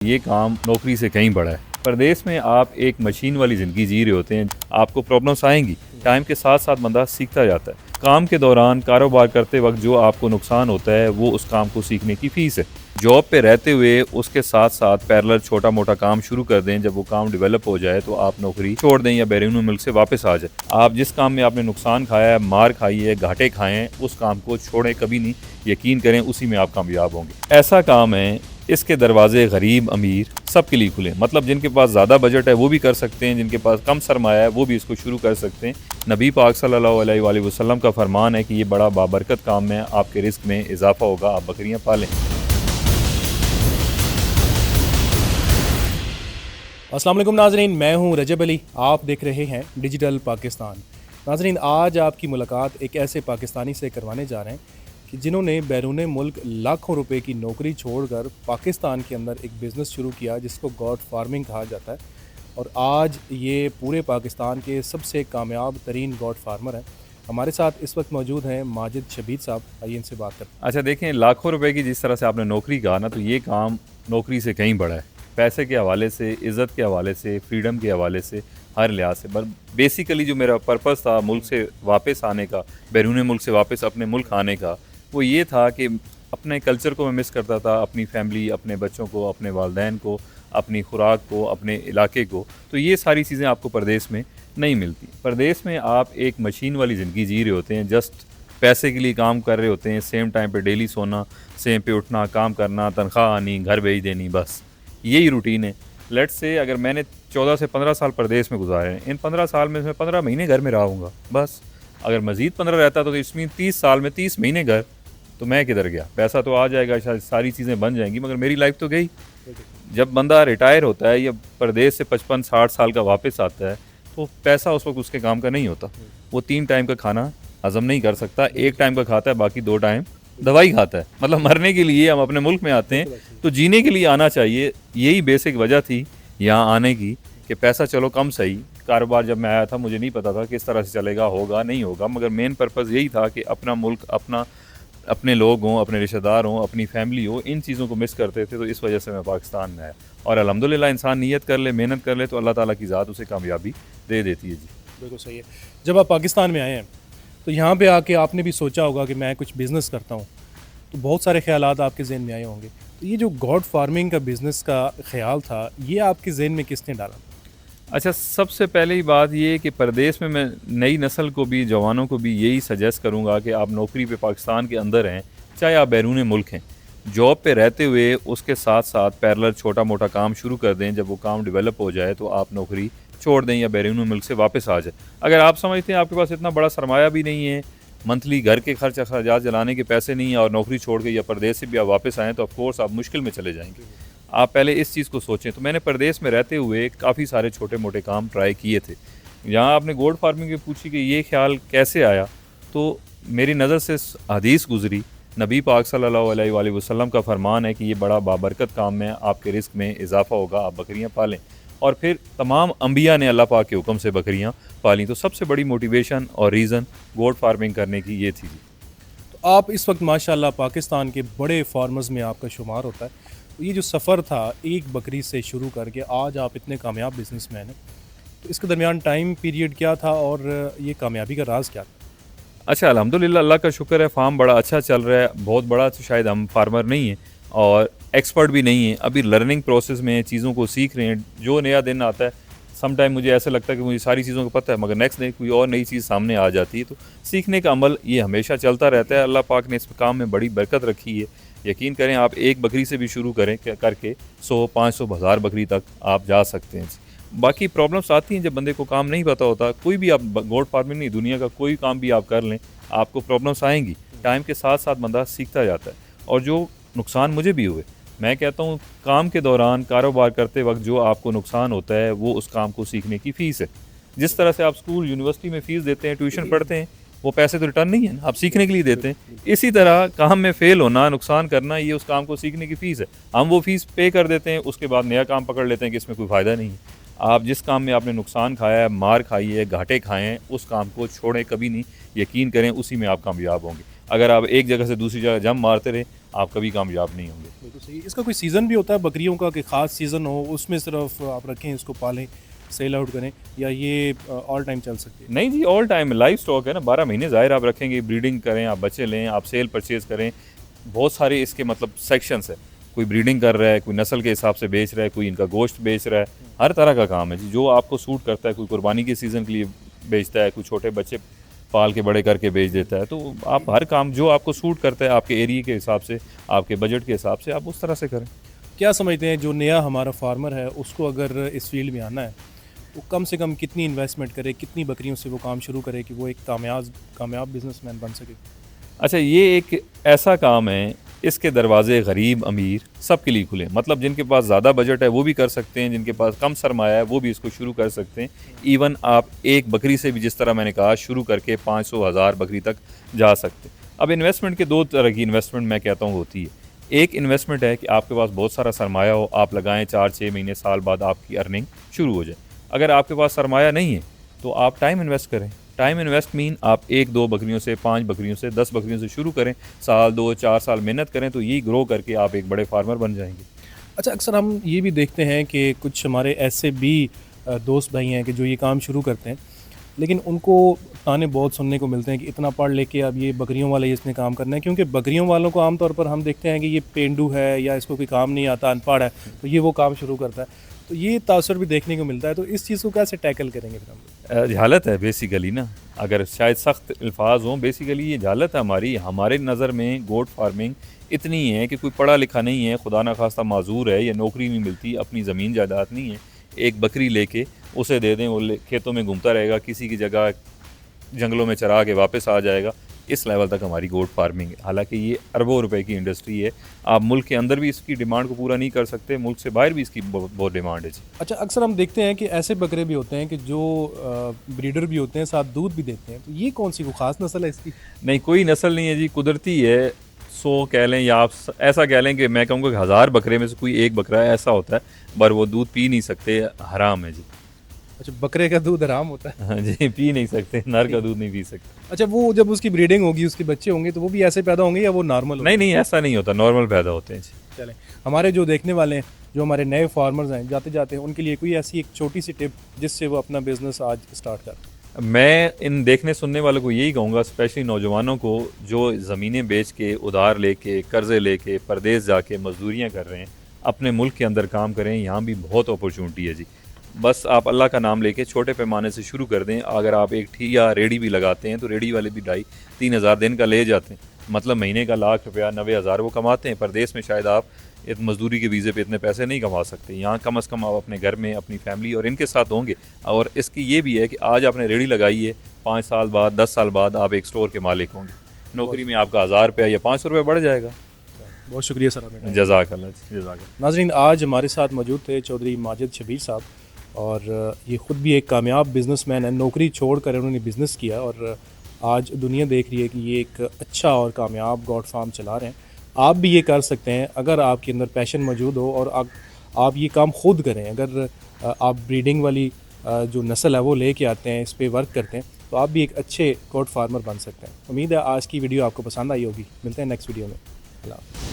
ये काम नौकरी से कहीं बड़ा है। परदेश में आप एक मशीन वाली ज़िंदगी जी रहे होते हैं। आपको प्रॉब्लम्स आएंगी, टाइम के साथ साथ बंदा सीखता जाता है। काम के दौरान कारोबार करते वक्त जो आपको नुकसान होता है वो उस काम को सीखने की फ़ीस है। जॉब पे रहते हुए उसके साथ साथ पैरेलल छोटा मोटा काम शुरू कर दें। जब वो काम डेवलप हो जाए तो आप नौकरी छोड़ दें या बैरून मुल्क से वापस आ जाए। आप जिस काम में आपने नुकसान खाया है, मार खाई है, घाटे खाए हैं, उस काम को छोड़ें कभी नहीं। यकीन करें उसी में आप कामयाब होंगे। ऐसा काम है, इसके दरवाजे गरीब अमीर सबके लिए खुले। मतलब जिनके पास ज़्यादा बजट है वो भी कर सकते हैं, जिनके पास कम सरमाया है वो भी इसको शुरू कर सकते हैं। नबी पाक सल्लल्लाहु अलैहि वसल्लम का फरमान है कि ये बड़ा बाबरकत काम है, आपके रिस्क में इजाफा होगा, आप बकरियां पालें। अस्सलाम वालेकुम नाजरीन, मैं हूं रजब अली। आप देख रहे हैं डिजिटल पाकिस्तान। नाजरीन, आज आपकी मुलाकात एक ऐसे पाकिस्तानी से करवाने जा रहे हैं कि जिन्होंने बैरून मुल्क लाखों रुपए की नौकरी छोड़कर पाकिस्तान के अंदर एक बिज़नेस शुरू किया जिसको गॉड फार्मिंग कहा जाता है। और आज ये पूरे पाकिस्तान के सबसे कामयाब तरीन गॉड फार्मर हैं। हमारे साथ इस वक्त मौजूद हैं माजिद शबीर साहब। आइए इनसे बात करते हैं। अच्छा देखें, लाखों रुपए की जिस तरह से आपने नौकरी कहा ना, तो ये काम नौकरी से कहीं बड़ा है। पैसे के हवाले से, इज़्ज़त के हवाले से, फ्रीडम के हवाले से, हर लिहाज से। पर बेसिकली जो मेरा पर्पज़ था मुल्क से वापस आने का, बैरून मुल्क से वापस अपने मुल्क आने का, वो ये था कि अपने कल्चर को मैं मिस करता था, अपनी फैमिली, अपने बच्चों को, अपने वालदैन को, अपनी खुराक को, अपने इलाके को। तो ये सारी चीज़ें आपको परदेश में नहीं मिलती। परदेश में आप एक मशीन वाली ज़िंदगी जी रहे होते हैं, जस्ट पैसे के लिए काम कर रहे होते हैं। सेम टाइम पे डेली सोना, सेम पे उठना, काम करना, तनख्वाह आनी, घर भेज देनी, बस यही रूटीन है। लेट्स से अगर मैंने 14 से 15 साल परदेश में गुजारे हैं, इन 15 साल में मैं 15 महीने घर में रहा हूँगा बस। अगर मज़ीद 15 रहता तो इसमें 30 साल में 30 महीने घर, तो मैं किधर गया? पैसा तो आ जाएगा, शायद सारी चीज़ें बन जाएंगी, मगर मेरी लाइफ तो गई। जब बंदा रिटायर होता है या परदेश से 55-60 साल का वापस आता है तो पैसा उस वक्त उसके काम का नहीं होता। वो 3 टाइम का खाना हज़म नहीं कर सकता, 1 टाइम का खाता है, बाकी 2 टाइम दवाई खाता है। मतलब मरने के लिए हम अपने मुल्क में आते हैं, तो जीने के लिए आना चाहिए। यही बेसिक वजह थी यहाँ आने की कि पैसा चलो कम सही। कारोबार जब मैं आया था मुझे नहीं पता था किस तरह से चलेगा, होगा नहीं होगा, मगर मेन पर्पज़ यही था कि अपना मुल्क, अपने लोग हों, अपने रिश्तेदार हों, अपनी फैमिली हो, इन चीज़ों को मिस करते थे। तो इस वजह से मैं पाकिस्तान में आया। और अल्हम्दुलिल्लाह इंसान नीयत कर ले, मेहनत कर ले तो अल्लाह ताला की ज़ात उसे कामयाबी दे देती है। जी बिल्कुल सही है। जब आप पाकिस्तान में आए हैं तो यहाँ पे आके आपने भी सोचा होगा कि मैं कुछ बिज़नेस करता हूँ, तो बहुत सारे ख़यालात आपके ज़हन में आए होंगे। तो ये जो गॉड फार्मिंग का बिज़नेस का ख़्याल था, ये आपके ज़हन में किसने डाला? अच्छा, सबसे पहले ही बात ये कि परदेश में मैं नई नस्ल को भी, जवानों को भी यही सजेस्ट करूँगा कि आप नौकरी पे पाकिस्तान के अंदर हैं, चाहे आप बैरून मुल्क हैं, जॉब पे रहते हुए उसके साथ साथ पैरेलल छोटा मोटा काम शुरू कर दें। जब वो काम डेवलप हो जाए तो आप नौकरी छोड़ दें या बैरून मुल्क से वापस आ जाए। अगर आप समझते हैं आपके पास इतना बड़ा सरमाया भी नहीं है, मंथली घर के खर्च अखराजात चलाने के पैसे नहीं हैं, और नौकरी छोड़ के या परदेश से भी आप वापस आएँ, तो ऑफकोर्स आप मुश्किल में चले जाएंगे। आप पहले इस चीज़ को सोचें। तो मैंने परदेश में रहते हुए काफ़ी सारे छोटे मोटे काम ट्राई किए थे। यहाँ आपने गोल्ड फार्मिंग की पूछी कि ये ख्याल कैसे आया, तो मेरी नज़र से हदीस गुज़री। नबी पाक सल्लल्लाहु अलैहि वसल्लम का फरमान है कि ये बड़ा बाबरकत काम है, आपके रिस्क में इजाफा होगा, आप बकरियाँ पालें। और फिर तमाम अम्बिया ने अल्लाह पाक के हुक्म से बकरियाँ पाली। तो सबसे बड़ी मोटिवेशन और रीज़न गोल्ड फार्मिंग करने की ये थी। तो आप इस वक्त माशाल्लाह पाकिस्तान के बड़े फार्मर्स में आपका शुमार होता है। तो ये जो सफ़र था एक बकरी से शुरू करके आज आप इतने कामयाब बिजनेसमैन हैं, तो इसके दरमियान टाइम पीरियड क्या था और ये कामयाबी का राज क्या था? अच्छा, अल्हम्दुलिल्लाह, अल्लाह का शुक्र है, फार्म बड़ा अच्छा चल रहा है। बहुत बड़ा तो शायद हम फार्मर नहीं हैं और एक्सपर्ट भी नहीं हैं, अभी लर्निंग प्रोसेस में चीज़ों को सीख रहे हैं। जो नया दिन आता है, सम टाइम मुझे ऐसा लगता है कि मुझे सारी चीज़ों को पता है, मगर नेक्स्ट डे कोई और नई चीज़ सामने आ जाती है। तो सीखने का अमल ये हमेशा चलता रहता है। अल्लाह पाक ने इस काम में बड़ी बरकत रखी है। यकीन करें, आप एक बकरी से भी शुरू करें करके 100, 500, 1000 बकरी तक आप जा सकते हैं। बाकी प्रॉब्लम्स आती हैं जब बंदे को काम नहीं पता होता। कोई भी आप गोट फार्मिंग नहीं, दुनिया का कोई काम भी आप कर लें, आपको प्रॉब्लम्स आएंगी। टाइम के साथ साथ बंदा सीखता जाता है। और जो नुकसान मुझे भी हुए, मैं कहता हूँ काम के दौरान कारोबार करते वक्त जो आपको नुकसान होता है वो उस काम को सीखने की फ़ीस है। जिस तरह से आप स्कूल यूनिवर्सिटी में फ़ीस देते हैं, ट्यूशन पढ़ते हैं, वो पैसे तो रिटर्न नहीं है ना, आप सीखने के लिए देते हैं। इसी तरह काम में फ़ेल होना, नुकसान करना, ये उस काम को सीखने की फ़ीस है। हम वो फ़ीस पे कर देते हैं, उसके बाद नया काम पकड़ लेते हैं कि इसमें कोई फ़ायदा नहीं है। आप जिस काम में आपने नुकसान खाया है, मार खाई है, घाटे खाए हैं, उस काम को छोड़ें कभी नहीं। यकीन करें उसी में आप कामयाब होंगे। अगर आप एक जगह से दूसरी जगह जंप मारते रहे आप कभी कामयाब नहीं होंगे। बिल्कुल सही। इसका कोई सीज़न भी होता है बकरियों का कि ख़ास सीज़न हो उसमें सिर्फ आप रखें इसको पालें सेल आउट करें, या ये ऑल टाइम चल सकती है? नहीं जी, ऑल टाइम लाइव स्टॉक है ना, 12 महीने ज़ाहिर आप रखेंगे, ब्रीडिंग करें, आप बच्चे लें, आप सेल परचेज़ करें। बहुत सारे इसके मतलब सेक्शंस है, कोई ब्रीडिंग कर रहा है, कोई नस्ल के हिसाब से बेच रहा है, कोई इनका गोश्त बेच रहा है, हर तरह का काम है जी, जो आपको सूट करता है। कोई कुर्बानी के सीज़न के लिए बेचता है, कोई छोटे बच्चे पाल के बड़े करके बेच देता है। तो आप हर काम जो आपको सूट करता है आपके एरिया के हिसाब से, आपके बजट के हिसाब से, आप उस तरह से करें। क्या समझते हैं जो नया हमारा फार्मर है उसको अगर इस फील्ड में आना है तो कम से कम कितनी इन्वेस्टमेंट करे, कितनी बकरियों से वो काम शुरू करे कि वो एक कामयाब बिजनेसमैन बन सके? अच्छा, ये एक ऐसा काम है, इसके दरवाजे गरीब अमीर सब के लिए खुले हैं। मतलब जिनके पास ज़्यादा बजट है वो भी कर सकते हैं, जिनके पास कम सरमाया है वो भी इसको शुरू कर सकते हैं। इवन आप एक बकरी से भी, जिस तरह मैंने कहा, शुरू करके 500,000 बकरी तक जा सकते हैं। अब इन्वेस्टमेंट के दो तरह की इन्वेस्टमेंट मैं कहता हूँ होती है। एक इन्वेस्टमेंट है कि आपके पास बहुत सारा सरमाया हो, आप लगाएं, 4-6 महीने साल बाद आपकी अर्निंग शुरू हो जाए। अगर आपके पास सरमाया नहीं है तो आप टाइम इन्वेस्ट करें। टाइम इन्वेस्ट मीन आप 1-2 बकरियों से, 5 बकरियों से, 10 बकरियों से शुरू करें, साल 2-4 साल मेहनत करें, तो यही ग्रो करके आप एक बड़े फार्मर बन जाएंगे। अच्छा, अक्सर हम ये भी देखते हैं कि कुछ हमारे ऐसे भी दोस्त भाई हैं कि जो ये काम शुरू करते हैं लेकिन उनको ताने बहुत सुनने को मिलते हैं कि इतना पढ़ लेके अब ये बकरियों वाला ही इसने काम करना है, क्योंकि बकरियों वालों को आमतौर पर हम देखते हैं कि ये पेंडू है या इसको कोई काम नहीं आता, अनपढ़ है, तो ये वो काम शुरू करता है। तो ये तासर भी देखने को मिलता है। तो इस चीज़ को कैसे टैकल करेंगे फिर हम? जहालत है बेसिकली ना, अगर शायद सख्त अल्फाज हों, बेसिकली ये जहालत है हमारे नज़र में। गोट फार्मिंग इतनी है कि कोई पढ़ा लिखा नहीं है, खुदा ना खास्ता माजूर है या नौकरी नहीं मिलती, अपनी ज़मीन जायदाद नहीं है, एक बकरी लेके उसे दे दें, वो खेतों में घूमता रहेगा, किसी की जगह जंगलों में चरा के वापस आ जाएगा। इस लेवल तक हमारी गोट फार्मिंग है। हालांकि ये अरबों रुपए की इंडस्ट्री है, आप मुल्क के अंदर भी इसकी डिमांड को पूरा नहीं कर सकते, मुल्क से बाहर भी इसकी बहुत डिमांड है जी। अच्छा, अक्सर हम देखते हैं कि ऐसे बकरे भी होते हैं कि जो ब्रीडर भी होते हैं, साथ दूध भी देते हैं, तो ये कौन सी कोई ख़ास नस्ल है इसकी? नहीं, कोई नस्ल नहीं है जी, कुदरती है। 100 कह लें या आप ऐसा कह लें कि मैं कहूँगा कि 1000 बकरे में से कोई एक बकरा है ऐसा होता है, पर वो दूध पी नहीं सकते, हराम है जी। अच्छा, बकरे का दूध हराम होता है? हाँ जी, पी नहीं सकते, नर का दूध नहीं पी सकते। अच्छा, वो जब उसकी ब्रीडिंग होगी, उसके बच्चे होंगे, तो वो भी ऐसे पैदा होंगे या वो नॉर्मल? नहीं नहीं, ऐसा नहीं होता, नॉर्मल पैदा होते हैं जी। चलें, हमारे जो देखने वाले हैं, जो हमारे नए फार्मर्स हैं, जाते जाते उनके लिए कोई ऐसी एक छोटी सी टिप जिससे वो अपना बिजनेस आज स्टार्ट कर? मैं इन देखने सुनने वालों को यही कहूँगा, स्पेशली नौजवानों को जो ज़मीनें बेच के, उधार लेके, कर्ज़े लेके, परदेश जाके मजदूरियाँ कर रहे हैं, अपने मुल्क के अंदर काम करें। यहाँ भी बहुत अपॉर्चुनिटी है जी। बस आप अल्लाह का नाम लेके छोटे पैमाने से शुरू कर दें। अगर आप एक ठिया रेडी भी लगाते हैं तो रेडी वाले भी 2,500-3 हज़ार दिन का ले जाते हैं, मतलब महीने का 1,00,000 रुपया, 90,000 वो कमाते हैं। परदेश में शायद आप एक मजदूरी के वीज़े पे इतने पैसे नहीं कमा सकते, यहाँ कम से कम आप अपने घर में अपनी फैमिली और इनके साथ होंगे। और इसकी ये भी है कि आज आपने रेडी लगाई है, 5 साल बाद, 10 साल बाद आप एक स्टोर के मालिक होंगे। नौकरी में आपका 1,000 रुपया या 500 रुपये बढ़ जाएगा। बहुत शुक्रिया सर आपने। जज़ाकल्लाह जज़ाकल्लाह। नाज़रीन, आज हमारे साथ मौजूद थे चौधरी माजिद शबीर साहब, और ये ख़ुद भी एक कामयाब बिजनेसमैन है। नौकरी छोड़कर उन्होंने बिज़नेस किया और आज दुनिया देख रही है कि ये एक अच्छा और कामयाब गॉट फार्म चला रहे हैं। आप भी ये कर सकते हैं अगर आपके अंदर पैशन मौजूद हो और आप ये काम खुद करें। अगर आप ब्रीडिंग वाली जो नस्ल है वो लेके आते हैं, इस पर वर्क करते हैं, तो आप भी एक अच्छे गॉट फार्मर बन सकते हैं। उम्मीद है आज की वीडियो आपको पसंद आई होगी। मिलते हैं नेक्स्ट वीडियो में। अल्लाह।